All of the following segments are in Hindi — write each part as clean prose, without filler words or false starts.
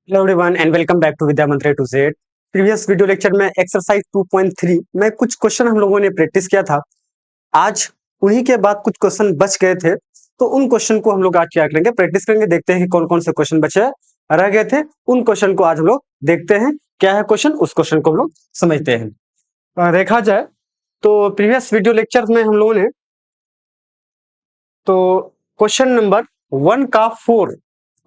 Hello everyone and welcome back to Vidya Mantra to Z. Previous video lecture में एक्सरसाइज 2.3 में कुछ क्वेश्चन हम लोगों ने प्रैक्टिस किया था। आज उन्हीं के बाद कुछ क्वेश्चन बच गए थे, तो उन क्वेश्चन को हम लोग आज क्या करेंगे, प्रैक्टिस करेंगे। देखते हैं कि कौन कौन से क्वेश्चन बचे रह गए थे। उन क्वेश्चन को आज हम लोग देखते हैं क्या है क्वेश्चन, उस क्वेश्चन को हम लोग समझते हैं। देखा जाए तो प्रीवियस वीडियो लेक्चर में हम लोगों ने तो क्वेश्चन नंबर 1 का 4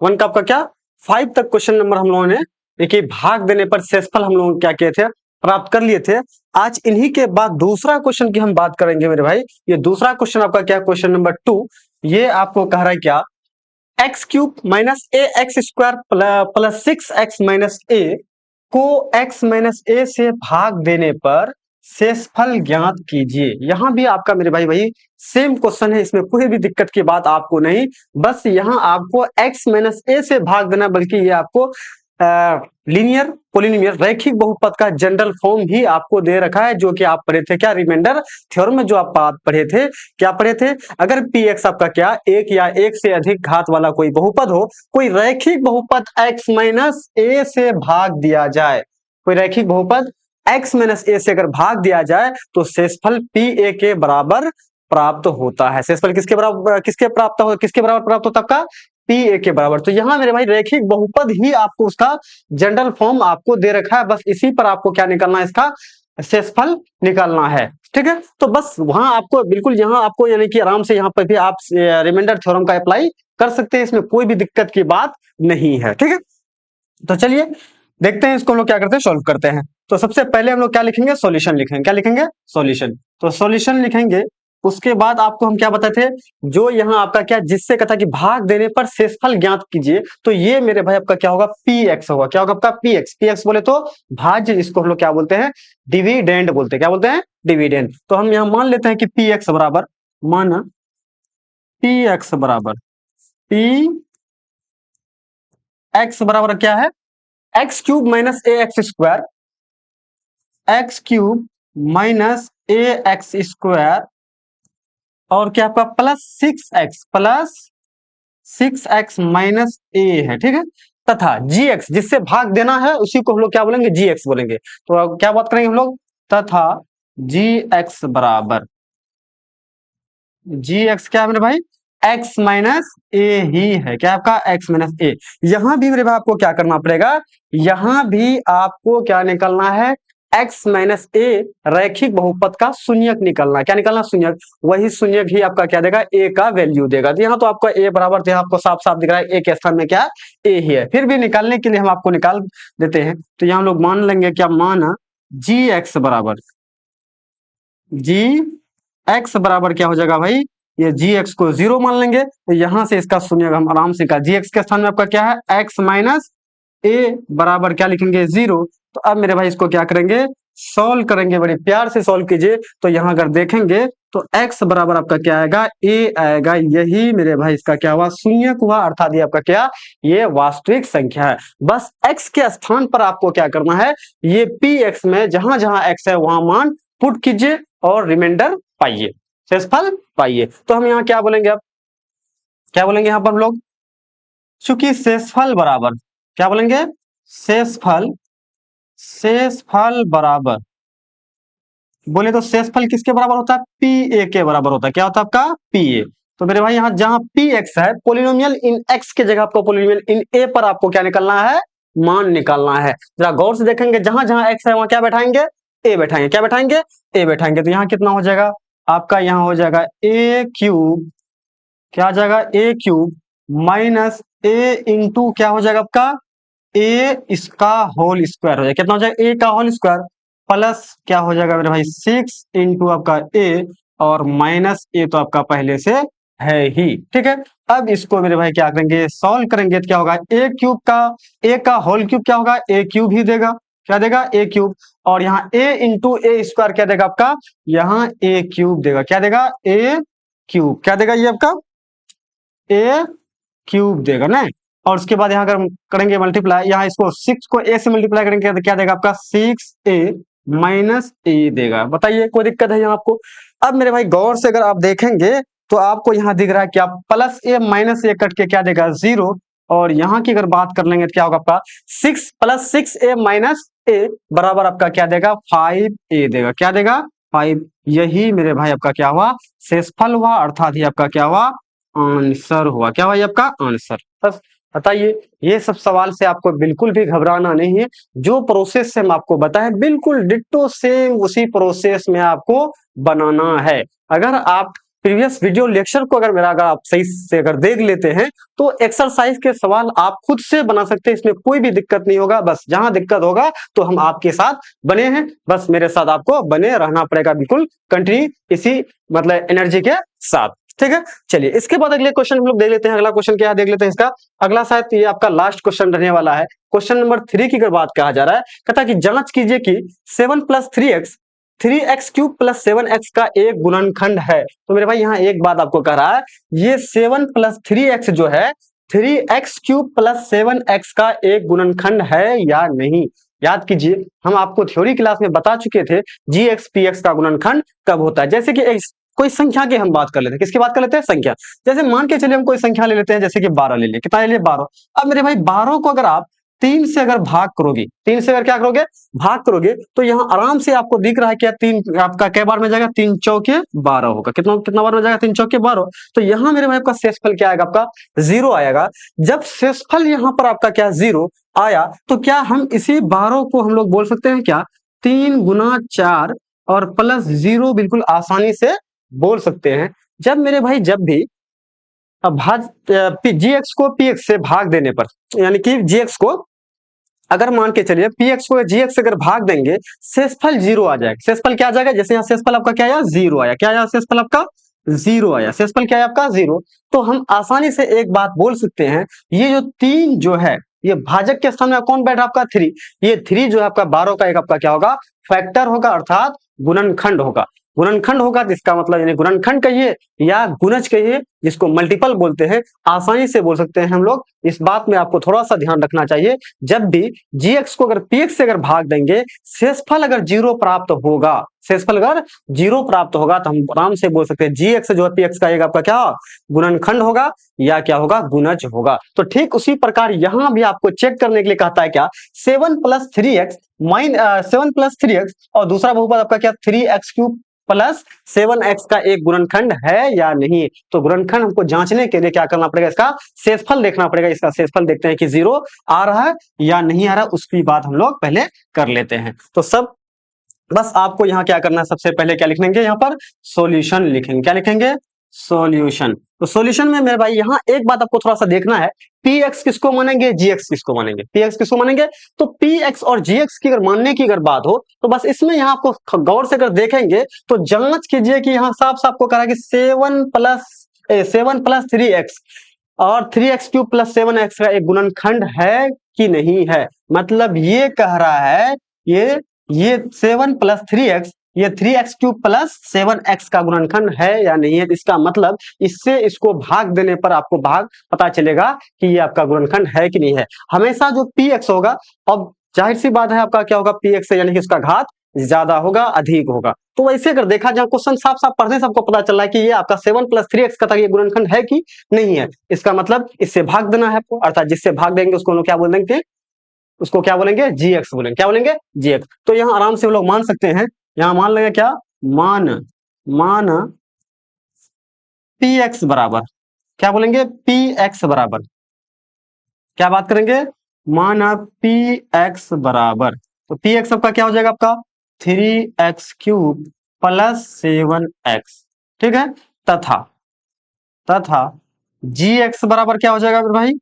1 का आपका क्या 5 तक क्वेश्चन नंबर हम लोगों ने देखिए भाग देने पर शेषफल हम लोग क्या किए थे, प्राप्त कर लिए थे। आज इन्हीं के बाद दूसरा क्वेश्चन की हम बात करेंगे मेरे भाई। ये दूसरा क्वेश्चन आपका क्या, क्वेश्चन नंबर 2। ये आपको कह रहा है क्या, X cube minus A X square plus 6x minus A को x माइनस ए से भाग देने पर शेषफल ज्ञात कीजिए। यहां भी आपका मेरे भाई वही सेम क्वेश्चन है, इसमें कोई भी दिक्कत की बात आपको नहीं। बस यहां आपको x माइनस ए से भाग देना, बल्कि ये आपको लीनियर पॉलिनोमियल रैखिक बहुपद का जनरल फॉर्म भी आपको दे रखा है, जो कि आप पढ़े थे क्या, रिमाइंडर थ्योरम में जो आप बात पढ़े थे, क्या पढ़े थे। अगर पी एक्स आपका क्या एक या एक से अधिक घात वाला कोई बहुपद हो, कोई रैखिक बहुपद x माइनस ए से भाग दिया जाए, कोई रैखिक बहुपद x माइनस ए से अगर भाग दिया जाए तो शेषफल पी ए के बराबर प्राप्त होता है। शेषफल किसके बराबर, किसके बराबर प्राप्त होता है आपका, पी ए के बराबर। तो यहाँ मेरे भाई रैखिक बहुपद ही आपको उसका जनरल फॉर्म आपको दे रखा है, बस इसी पर आपको क्या निकालना है, इसका शेषफल निकालना है। ठीक है, तो बस वहां आपको बिल्कुल यहाँ आपको यानी कि आराम से यहाँ पर भी आप रिमाइंडर थ्योरम का अप्लाई कर सकते हैं, इसमें कोई भी दिक्कत की बात नहीं है। ठीक है, तो चलिए देखते हैं इसको हम लोग क्या करते हैं, सॉल्व करते हैं। तो सबसे पहले हम लोग क्या लिखेंगे, सॉल्यूशन लिखेंगे। क्या लिखेंगे, सॉल्यूशन। तो सॉल्यूशन लिखेंगे, उसके बाद आपको हम क्या बताए थे, जो यहाँ आपका क्या जिससे कहा कि भाग देने पर शेषफल ज्ञात कीजिए, तो ये मेरे भाई आपका क्या होगा, पी एक्स होगा। क्या होगा आपका, पी एक्स। पी एक्स बोले तो भाज्य, इसको हम लोग क्या बोलते हैं, डिविडेंड बोलते हैं। क्या बोलते हैं, डिविडेंड। तो हम यहाँ मान लेते हैं कि पी एक्स बराबर, माना पी एक्स बराबर पी एक्स बराबर क्या है, X cube minus A X square, X cube minus A X square और क्या आपका प्लस 6x माइनस ए है। ठीक है, तथा जी एक्स, जिससे भाग देना है उसी को हम लोग क्या बोलेंगे, जी एक्स बोलेंगे। तो अब क्या बात करेंगे हम लोग, तथा जी एक्स बराबर, जी एक्स क्या है मेरे भाई, x माइनस ए ही है। क्या आपका, x माइनस ए। यहां भी मेरे भाई आपको क्या करना पड़ेगा, यहां भी आपको क्या निकलना है, x माइनस ए रैखिक बहुपद का शून्यक निकलना है। क्या निकलना, शून्यक। वही शून्यक ही आपका क्या देगा, a का वैल्यू देगा। तो यहाँ तो आपका a बराबर थे, आपको साफ साफ दिख रहा है a के स्थान में क्या a ही है। फिर भी निकालने के लिए हम आपको निकाल देते हैं। तो यहाँ हम लोग मान लेंगे क्या, माना जी एक्स बराबर, जी एक्स बराबर क्या हो जाएगा भाई, ये जी एक्स को 0 मान लेंगे। तो यहां से इसका शून्य हम आराम से, जी एक्स के स्थान में आपका क्या है, एक्स माइनस ए बराबर क्या लिखेंगे, 0। तो अब मेरे भाई इसको क्या करेंगे, सॉल्व करेंगे, बड़े प्यार से सॉल्व कीजिए। तो यहाँ अगर देखेंगे तो x बराबर आपका क्या आएगा, a आएगा। यही मेरे भाई इसका क्या हुआ, शून्य हुआ, अर्थात ये आपका क्या, ये वास्तविक संख्या है। बस x के स्थान पर आपको क्या करना है, ये px में जहां जहां x है वहां मान पुट कीजिए और रिमाइंडर पाइए, शेषफल पाइए। तो हम यहाँ क्या बोलेंगे, अब क्या बोलेंगे यहाँ पर हम लोग, चूंकि शेषफल बराबर क्या बोलेंगे, शेषफल, शेषफल बराबर बोले तो शेषफल किसके बराबर होता है, पी ए के बराबर होता है। क्या होता है आपका, पी ए। तो मेरे भाई यहाँ जहां पी एक्स है, पोलिनोमियल इन एक्स के जगह आपको पोलिनोमियल इन ए पर आपको क्या निकालना है, मान निकालना है। जरा गौर से देखेंगे, जहां जहां एक्स है वहां क्या बैठाएंगे, ए बैठाएंगे। क्या बैठाएंगे, ए बैठाएंगे। तो यहाँ कितना हो जाएगा आपका, यहाँ हो जाएगा ए क्यूब, क्या आ जाएगा, ए क्यूब माइनस ए इंटू क्या हो जाएगा आपका, ए इसका होल स्क्वायर हो जाएगा। कितना हो जाएगा, ए का होल स्क्वायर प्लस क्या हो जाएगा मेरे भाई, 6 इंटू आपका ए और माइनस ए तो आपका पहले से है ही। ठीक है, अब इसको मेरे भाई क्या करेंगे, सॉल्व करेंगे तो क्या होगा, ए क्यूब का, ए का होल क्यूब क्या होगा, ए क्यूब ही देगा। क्या देगा, ए क्यूब। और यहाँ ए इंटू ए स्क्वायर क्या देगा आपका, यहाँ ए क्यूब देगा। क्या देगा, ए क्यूब। क्या देगा ये आपका, ए क्यूब देगा ना। और उसके बाद यहाँ अगर हम करेंगे मल्टीप्लाई, यहाँ इसको 6 को ए से मल्टीप्लाई करेंगे तो क्या देगा आपका, 6a माइनस ए देगा। बताइए कोई दिक्कत है यहाँ आपको। अब मेरे भाई गौर से अगर आप देखेंगे तो आपको यहाँ दिख रहा है क्या, प्लस ए माइनस ए कट के क्या देगा, 0। और यहाँ की अगर बात कर लेंगे तो क्या होगा आपका 6 + 6a - a बराबर आपका क्या देगा 5a देगा। क्या देगा 5। यही मेरे भाई आपका क्या हुआ शेषफल हुआ, अर्थात ये आपका क्या हुआ आंसर हुआ। क्या हुआ ये आपका आंसर। बस बताइए, ये सब सवाल से आपको बिल्कुल भी घबराना नहीं है। जो प्रोसेस से हम आपको बताएं बिल्कुल डिट्टो सेम उसी प्रोसेस में आपको बनाना है। अगर आप प्रीवियस वीडियो लेक्चर को अगर आप सही से अगर देख लेते हैं तो एक्सरसाइज के सवाल आप खुद से बना सकते हैं, इसमें कोई भी दिक्कत नहीं होगा। बस जहां दिक्कत होगा तो हम आपके साथ बने हैं, बस मेरे साथ आपको बने रहना पड़ेगा, बिल्कुल कंटिन्यू इसी मतलब एनर्जी के साथ। ठीक है, चलिए इसके बाद अगले क्वेश्चन हम लोग देख लेते हैं। अगला क्वेश्चन क्या देख लेते हैं इसका। अगला शायद ये आपका लास्ट क्वेश्चन रहने वाला है। क्वेश्चन नंबर 3 की अगर बात कहा जा रहा है, कहता है कि जांच कीजिए कि 7 + 3x 3x³ + 7x का एक गुणनखंड है। तो मेरे भाई यहाँ एक बात आपको कह रहा है, ये 7 + 3x जो है 3x³ + 7x का एक गुणनखंड है या नहीं। याद कीजिए, हम आपको थ्योरी क्लास में बता चुके थे gx px का गुणनखंड कब होता है। जैसे कि कोई संख्या की हम बात कर लेते हैं। किसकी बात कर लेते हैं संख्या। जैसे मान के चलिए हम कोई संख्या ले लेते हैं, जैसे कि 12 ले लिए। कितना ले लिए 12। अब मेरे भाई 12 को अगर आप 3 से अगर भाग करोगे, 3 से अगर क्या करोगे भाग करोगे, तो यहाँ आराम से आपको दिख रहा है क्या 3 आपका कै बार में जाएगा 3 चौके 12 होगा। कितना कितना बार में जाएगा 3 चौके 12। तो यहाँ मेरे भाई आपका शेषफल क्या आएगा आपका 0 आएगा। जब शेषफल यहाँ पर आपका क्या 0 आया तो क्या हम इसी 12 को हम लोग बोल सकते हैं क्या 3 × 4 और +0 बिल्कुल आसानी से बोल सकते हैं। जब मेरे भाई जब भी भाज gx को px से भाग देने पर, यानी कि gx को अगर मान के चलिए px को gx से अगर भाग देंगे शेषफल 0 आ जाएगा। शेषफल क्या आ जाएगा, जैसे यहाँ शेषफल आपका क्या आया 0 आया। क्या आया शेषफल आपका 0 आया। शेषफल क्या है आपका 0। तो हम आसानी से एक बात बोल सकते हैं, ये जो 3 जो है ये भाजक के स्थान में कौन बैठा आपका 3। ये 3 जो है आपका 12 का एक आपका क्या होगा फैक्टर होगा, अर्थात गुणनखंड होगा। गुणनखंड होगा जिसका मतलब यानी गुणनखंड कहिए या गुणज कहिए, जिसको मल्टीपल बोलते हैं, आसानी से बोल सकते हैं हम लोग। इस बात में आपको थोड़ा सा ध्यान रखना चाहिए, जब भी gx को अगर px से अगर भाग देंगे शेषफल अगर 0 प्राप्त होगा, शेषफल अगर 0 प्राप्त होगा तो हम आराम से बोल सकते हैं gx जो है px का एक आपका क्या गुणनखंड होगा या क्या होगा गुणज होगा। तो ठीक उसी प्रकार यहां भी आपको चेक करने के लिए कहता है क्या 7 + 3x 7 + 3x और दूसरा बहुपद आपका क्या 3x³ + 7x का एक गुणनखंड है या नहीं। तो गुणनखंड हमको जांचने के लिए क्या करना पड़ेगा, इसका शेषफल देखना पड़ेगा। इसका शेषफल देखते हैं कि 0 आ रहा है या नहीं आ रहा, उसकी बात हम लोग पहले कर लेते हैं। तो सब बस आपको यहाँ क्या करना है, सबसे पहले क्या लिखेंगे यहाँ पर सॉल्यूशन लिखेंगे। क्या लिखेंगे सॉल्यूशन। तो सॉल्यूशन में मेरे भाई यहाँ एक बात आपको थोड़ा सा देखना है, px किसको मानेंगे gx किसको मानेंगे। px किसको मानेंगे तो px और gx की अगर मानने की अगर बात हो तो बस इसमें यहाँ आपको गौर से अगर देखेंगे तो जांच कीजिए कि यहाँ साफ साफ को कहा कि 7 + 3x और 3x³ + 7x का एक गुणनखंड है कि नहीं है। मतलब ये कह रहा है ये 7 + 3x ये 3x³ + 7x का गुणनखंड है या नहीं है। इसका मतलब इससे इसको भाग देने पर आपको भाग पता चलेगा कि ये आपका गुणनखंड है कि नहीं है। हमेशा जो px होगा, अब जाहिर सी बात है आपका क्या होगा px से यानी कि उसका घात ज्यादा होगा अधिक होगा। तो वैसे अगर देखा जाए क्वेश्चन साफ साफ पढ़ने से आपको पता चल रहा है कि ये आपका 7 + 3x का था ये गुणनखंड है कि नहीं है। इसका मतलब इससे भाग देना है आपको, अर्थात जिससे भाग देंगे उसको हम लोग क्या बोल देंगे, उसको क्या बोलेंगे gx बोलेंगे। क्या बोलेंगे gx। तो यहाँ आराम से हम लोग मान सकते हैं, यहाँ मान लेंगे क्या मान px बराबर क्या बोलेंगे px बराबर क्या बात करेंगे मान px बराबर, तो px आपका क्या हो जाएगा आपका 3x³ + 7x। ठीक है, तथा gx बराबर क्या हो जाएगा भाई,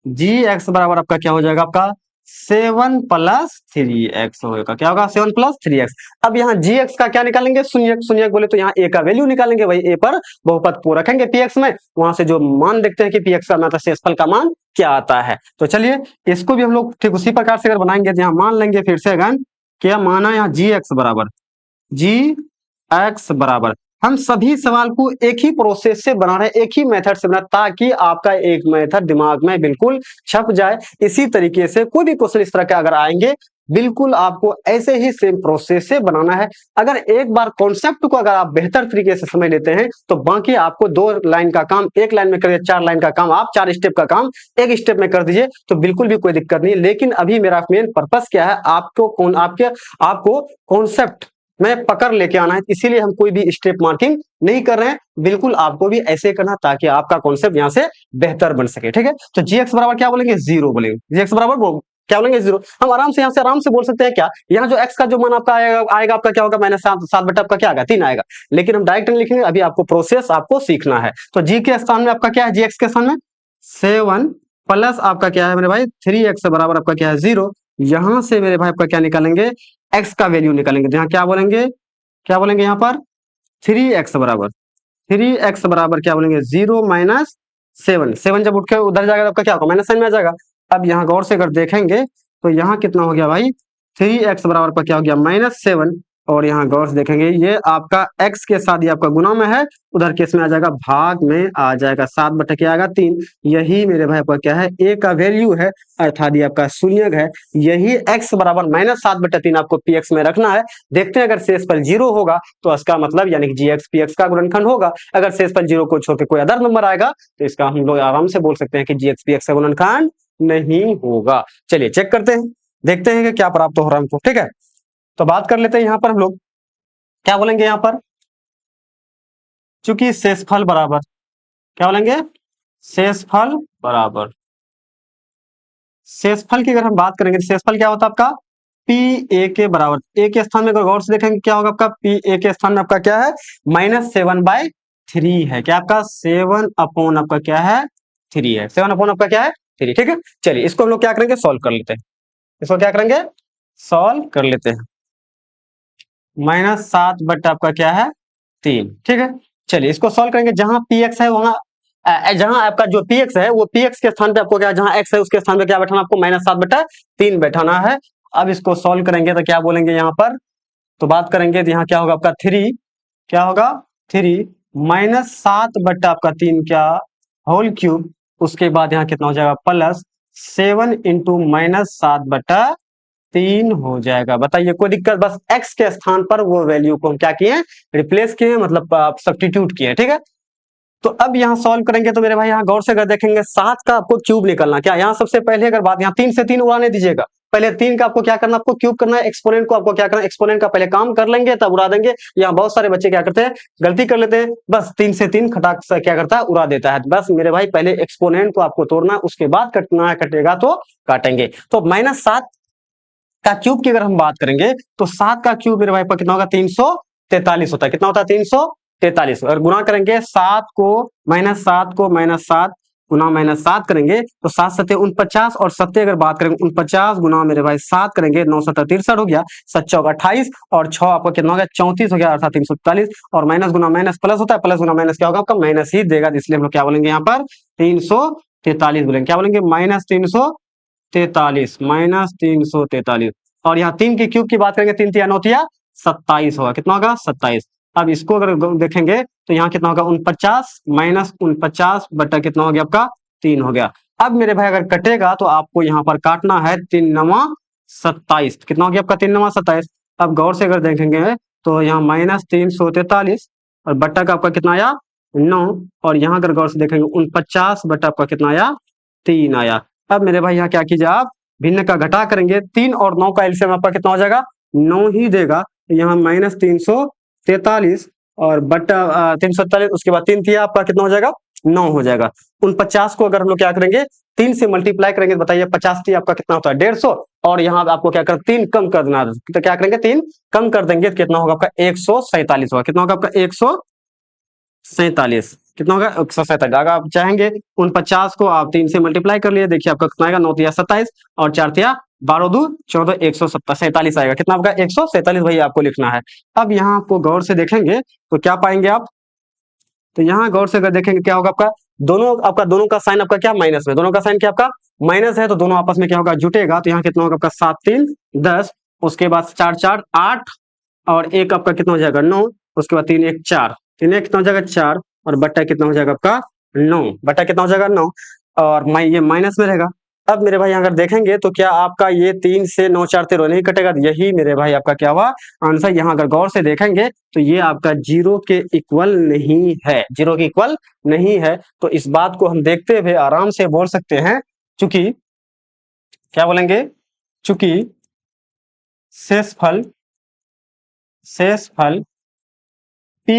gx बराबर आपका क्या हो जाएगा आपका 7 + 3x होगा। क्या होगा 7 + 3x। अब यहाँ gx का क्या निकालेंगे शून्यक। शून्यक बोले तो यहाँ a का वैल्यू निकालेंगे, वही a पर बहुपद को रखेंगे px में, वहां से जो मान देखते हैं कि px का मतलब शेषफल का मान क्या आता है। तो चलिए इसको भी हम लोग ठीक उसी प्रकार से अगर बनाएंगे तो यहाँ मान लेंगे फिर से अगन क्या माना यहाँ gx बराबर हम सभी सवाल को एक ही प्रोसेस से बना रहे हैं, एक ही मेथड से बना, ताकि आपका एक मेथड दिमाग में बिल्कुल छप जाए। इसी तरीके से कोई भी क्वेश्चन इस तरह के अगर आएंगे बिल्कुल आपको ऐसे ही सेम प्रोसेस से बनाना है। अगर एक बार कॉन्सेप्ट को अगर आप बेहतर तरीके से समझ लेते हैं तो बाकी आपको 2 लाइन का काम 1 लाइन में करिए, 4 लाइन का काम आप 4 स्टेप का काम 1 स्टेप में कर दीजिए तो बिल्कुल भी कोई दिक्कत नहीं है। लेकिन अभी मेरा मेन पर्पस क्या है, आपको कॉन्सेप्ट में पकड़ लेके आना है, इसीलिए हम कोई भी स्टेप मार्किंग नहीं कर रहे हैं। बिल्कुल आपको भी ऐसे करना ताकि आपका कॉन्सेप्ट यहाँ से बेहतर बन सके। ठीक है, तो gx बराबर क्या बोलेंगे, 0 बोलेंगे। gx बराबर क्या बोलेंगे, 0। हम आराम से यहाँ से आराम से बोल सकते हैं क्या, यहाँ जो x का जो मान आपका आएगा आपका क्या होगा, -7 बटा आपका क्या आएगा, 3 आएगा। लेकिन हम डायरेक्ट नहीं लिखेंगे, अभी आपको प्रोसेस आपको सीखना है। तो g के स्थान में आपका क्या है, gx के स्थान में 7 प्लस आपका क्या है मेरे भाई 3x बराबर आपका क्या है 0। यहां से मेरे भाई आपका क्या निकालेंगे, x का वैल्यू निकालेंगे। तो यहाँ क्या बोलेंगे यहाँ पर 3x बराबर 3x बराबर क्या बोलेंगे 0 माइनस 7 जब उठ के उधर जाएगा तो आपका क्या होगा, माइनस साइन में आ जाएगा। अब यहाँ गौर से अगर देखेंगे तो यहाँ कितना हो गया भाई 3x बराबर पर क्या हो गया -7। और यहाँ गौर से देखेंगे ये आपका x के साथ ये आपका गुना में है, उधर केस में आ जाएगा भाग में आ जाएगा, 7 बटा क्या आएगा 3। यही मेरे भाई आपका क्या है a का वैल्यू है, अर्थात ये आपका शून्यक है। यही x बराबर -7 बटा 3 आपको px में रखना है। देखते हैं अगर शेष पर 0 होगा तो इसका मतलब यानी कि gx px का गुणनखंड होगा। अगर शेष पर 0 को छोड़ के कोई अदर नंबर आएगा तो इसका हम लोग आराम से बोल सकते हैं कि gx px का गुणनखंड नहीं होगा। चलिए चेक करते हैं, देखते हैं कि क्या प्राप्त हो रहा है हमको। ठीक है, तो बात कर लेते हैं यहाँ पर हम लोग क्या बोलेंगे यहाँ पर, चूंकि शेषफल बराबर क्या बोलेंगे, शेषफल बराबर, शेषफल की अगर हम बात करेंगे तो शेषफल क्या होता है आपका पी ए के बराबर। ए के स्थान में अगर गौर से देखेंगे क्या होगा आपका पी ए के स्थान में आपका क्या है -7/3 है। क्या आपका 7 अपॉन आपका क्या है 3 है, 7 अपॉन आपका क्या है 3। ठीक है, चलिए इसको हम लोग क्या करेंगे, सॉल्व कर लेते हैं। इसको क्या करेंगे, सॉल्व कर लेते हैं। -7 बट आपका क्या है 3। ठीक है, चलिए इसको सॉल्व करेंगे। जहां पी एक्स है वहां जहां आपका जो पी एक्स है वो पी एक्स के स्थान पे आपको क्या, जहां एक्स है उसके स्थान पे क्या बैठाना, आपको -7/3 बैठाना है। अब इसको सॉल्व करेंगे तो क्या बोलेंगे यहाँ पर, तो बात करेंगे तो यहाँ क्या होगा आपका 3, क्या होगा 3 -7 बट्टा आपका 3 क्या होल क्यूब, उसके बाद यहाँ कितना हो जाएगा +7 इंटू -7/3 हो जाएगा। बताइए कोई दिक्कत, बस x के स्थान पर वो वैल्यू को हम क्या किए, रिप्लेस किए, मतलब आप सब्स्टिट्यूट किए। ठीक है, तो अब यहाँ सॉल्व करेंगे तो मेरे भाई यहाँ गौर से अगर देखेंगे 7 का आपको क्यूब निकलना, क्या यहाँ सबसे पहले अगर बात यहाँ 3 से 3 उड़ाने दीजिएगा, पहले 3 का आपको क्या करना, आपको क्यूब करना है। एक्सपोनेंट को आपको क्या करना है, एक्सपोनेंट का पहले काम कर लेंगे तब उड़ा देंगे। यहाँ बहुत सारे बच्चे क्या करते हैं, गलती कर लेते हैं, बस 3 से 3 खटाक से क्या करता है, उड़ा देता है। बस मेरे भाई पहले एक्सपोनेंट को आपको तोड़ना, उसके बाद कटना है, कटेगा तो काटेंगे। तो -7 का क्यूब की अगर हम बात करेंगे तो 7 का क्यूब मेरे भाई पर कितना होगा 343 होता है। कितना होता है 343। और गुना करेंगे 7 को -7 गुना -7 करेंगे तो 7 सत्ते 49 और 7 अगर बात करेंगे 49 गुना मेरे भाई 7 करेंगे 9 7 63 हो गया, 7 चौक 28 और 6 आपको कितना हो गया 34 हो गया, अर्थात 343। और माइनस गुना माइनस प्लस होता है, प्लस गुना माइनस क्या होगा आपका माइनस ही देगा, इसलिए हम लोग क्या बोलेंगे यहाँ पर 343 बोलेंगे। क्या बोलेंगे -343 और यहाँ 3 के क्यूब की बात करेंगे 3 तिया 9 तिया 27 होगा। कितना होगा 27। अब इसको अगर देखेंगे तो यहाँ कितना होगा 49 -49 बटा कितना हो गया आपका 3 हो गया। अब मेरे भाई अगर कटेगा तो आपको यहाँ पर काटना है 3 9 27। कितना हो गया आपका 3 9 27। अब गौर से अगर देखेंगे तो यहाँ -343 और बट्टा का आपका कितना आया 9, और यहाँ अगर गौर से देखेंगे 49 बटा आपका कितना आया 3 आया। अब मेरे भाई यहाँ क्या कीजिए आप भिन्न का घटा करेंगे, 3 और 9 का एलसीएम आपका कितना हो जाएगा 9 ही देगा। तो यहाँ -343 और बट्टा 343, उसके बाद 3 थिया आपका कितना हो जाएगा 9 हो जाएगा। 49 को अगर हम लोग क्या करेंगे 3 से मल्टीप्लाई करेंगे, बताइए 50 थी आपका कितना होता है 150। और यहाँ आपको क्या कर 3 कम कर देना, तो क्या करेंगे 3 कम कर देंगे तो कितना होगा आपका 147 होगा। कितना होगा आपका 147। कितना होगा 147। अगर आप चाहेंगे 49 को आप 3 से मल्टीप्लाई कर लिए, देखिए आपका कितना आएगा 9 तिया 27 और 4 तिया 12 2 14 147 आएगा। कितना आपका 147 भाई आपको लिखना है। अब यहाँ आपको गौर से देखेंगे तो क्या पाएंगे आप, तो यहाँ गौर से अगर देखेंगे क्या होगा आपका दोनों का साइन आपका क्या माइनस में, दोनों का साइन क्या आपका माइनस है, तो दोनों आपस में क्या होगा जुटेगा। तो यहाँ कितना होगा आपका 7 3 10, उसके बाद 4 4 8 और 1 आपका कितना हो जाएगा 9, उसके बाद 3 1 4, 3 1 कितना हो जाएगा 4 और बट्टा कितना हो जाएगा आपका 9, बट्टा कितना हो जाएगा 9 और ये माइनस में रहेगा। अब मेरे भाई अगर देखेंगे तो क्या आपका ये 3 से 9 4 13 नहीं कटेगा, यही मेरे भाई आपका क्या हुआ आंसर। यहाँ अगर गौर से देखेंगे तो ये आपका 0 के इक्वल नहीं है, 0 के इक्वल नहीं है। तो इस बात को हम देखते हुए आराम से बोल सकते हैं, चूंकि क्या बोलेंगे, चूंकि शेषफल पी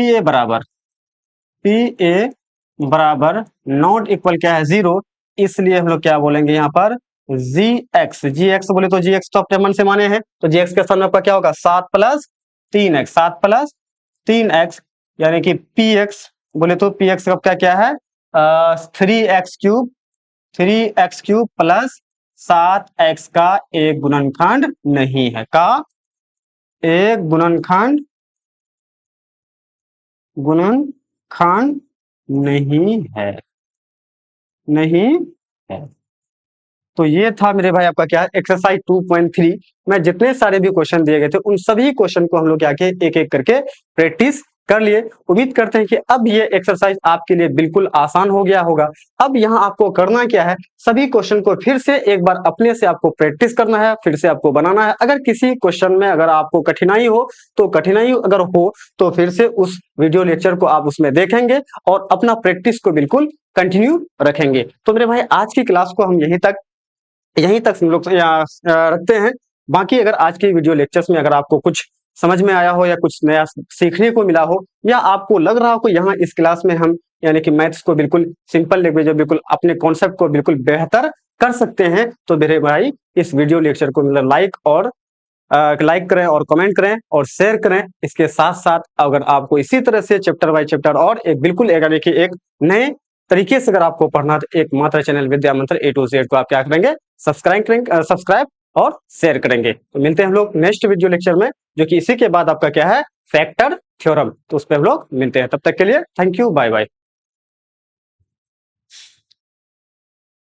ए बराबर नॉट इक्वल क्या है 0, इसलिए हम लोग क्या बोलेंगे यहाँ पर जी एक्स बोले तो जी एक्स तो अपने मन से माने हैं, तो जी एक्स के स्थान में आपका क्या होगा 7 प्लस 3x, यानी कि पी एक्स बोले तो पी एक्स का क्या क्या है 3x³ प्लस 7x का एक गुणनखंड नहीं है, का एक गुणनखंड नहीं है, नहीं है। तो ये था मेरे भाई आपका क्या है एक्सरसाइज 2.3 में जितने सारे भी क्वेश्चन दिए गए थे उन सभी क्वेश्चन को हम लोग क्या किए एक एक करके प्रैक्टिस कर लिए। उम्मीद करते हैं कि अब ये एक्सरसाइज आपके लिए बिल्कुल आसान हो गया होगा। अब यहाँ आपको करना क्या है, सभी क्वेश्चन को फिर से एक बार अपने से आपको प्रैक्टिस करना है, फिर से आपको बनाना है। अगर किसी क्वेश्चन में अगर आपको कठिनाई हो तो कठिनाई अगर हो तो फिर से उस वीडियो लेक्चर को आप उसमें देखेंगे और अपना प्रैक्टिस को बिल्कुल कंटिन्यू रखेंगे। तो मेरे भाई आज की क्लास को हम यहीं तक हम लोग रखते हैं। बाकी अगर आज की वीडियो लेक्चर्स में अगर आपको कुछ समझ में आया हो या कुछ नया सीखने को मिला हो या आपको लग रहा हो कि यहाँ इस क्लास में हम यानी कि मैथ्स को बिल्कुल सिंपल लैंग्वेज में बिल्कुल अपने कॉन्सेप्ट को बिल्कुल बेहतर कर सकते हैं, तो मेरे भाई इस वीडियो लेक्चर को मतलब लाइक करें और कमेंट करें और शेयर करें। इसके साथ साथ अगर आपको इसी तरह से चैप्टर बाय चैप्टर और एक बिल्कुल यानी कि एक नए तरीके से अगर आपको पढ़ना तो एक मात्र चैनल विद्या मंत्र A to Z को आप क्या करेंगे सब्सक्राइब और शेयर करेंगे। तो मिलते हैं हम लोग नेक्स्ट वीडियो लेक्चर में, जो कि इसी के बाद आपका क्या है फैक्टर थ्योरम, तो उस पर हम लोग मिलते हैं। तब तक के लिए थैंक यू, बाय बाय।